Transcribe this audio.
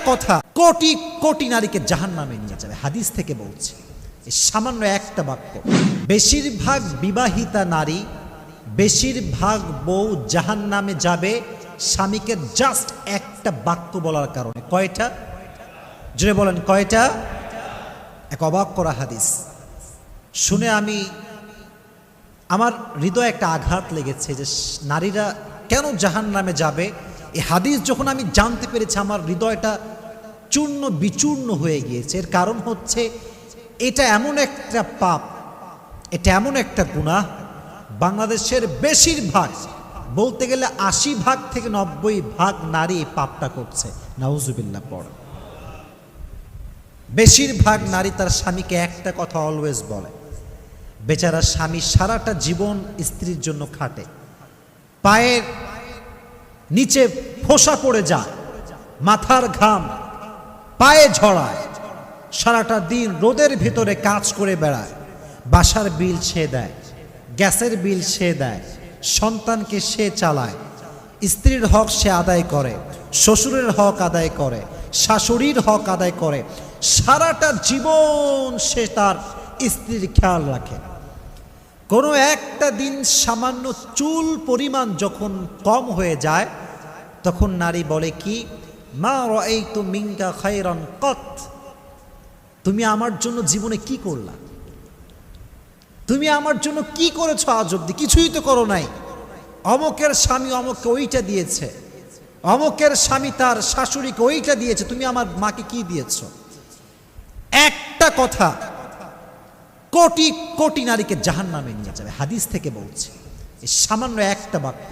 কথা কোটি কোটি নারীকে জাহান্নামে নিয়ে যাবে, হাদিস থেকে বলছে। এই সামান্য একটা বাক্য, বেশিরভাগ বিবাহিতা নারী, বেশিরভাগ বউ জাহান্নামে যাবে স্বামীকে জাস্ট একটা বাক্য বলার কারণে। কয়টা? জোরে বলেন কয়টা? এক অবাক করা হাদিস শুনে আমার হৃদয়ে একটা আঘাত লেগেছে যে নারীরা কেন জাহান্নামে যাবে। এই হাদিস যখন আমি জানতে পেরেছি আমার হৃদয়টা চূর্ণ বিচূর্ণ হয়ে গিয়েছে। এর কারণ হচ্ছে এটা এমন একটা পাপ, এটা এমন একটা গুনাহ, বাংলাদেশের বেশিরভাগ, বলতে গেলে ৮০ থেকে ৯০ নারী এই পাপটা করছে। নাউজুবিল্লাহ পড়ে। বেশিরভাগ নারী তার স্বামীকে একটা কথা অলওয়েজ বলে। বেচারা স্বামী সারাটা জীবন স্ত্রীর জন্য খাটে, পায়ের নিচে ফোসা পড়ে যায়, মাথার ঘাম পায়ে ঝরায়, সারাটা দিন রোদের ভিতরে কাজ করে বেড়ায়, বাসার বিল সে দেয়, গ্যাসের বিল সে দেয়, সন্তানকে সে চালায়, স্ত্রীর হক সে আদায় করে, শ্বশুরের হক আদায় করে, শাশুড়ির হক আদায় করে, সারাটা জীবন সে তার স্ত্রীর খেয়াল রাখে। কোনো একটা দিন সামান্য চুল পরিমাণ যখন কম হয়ে যায় তখন নারী বলে কি, মা রাআইতু মিনকা খায়রান কত, তুমি আমার জন্য জীবনে কি করলা, তুমি আমার জন্য কি করেছো আজ অব্দি? কিছুই তো করো নাই। অমকের স্বামী অমককে ওইটা দিয়েছে, অমকের স্বামী তার শাশুড়িকে ওইটা দিয়েছে, তুমি আমার মাকে কি দিয়েছো? একটা কথা কোটি কোটি নারীকে জাহান্নামে নিয়ে যাবে, হাদিস থেকে বলছে। এই সামান্য একটা বাক্য।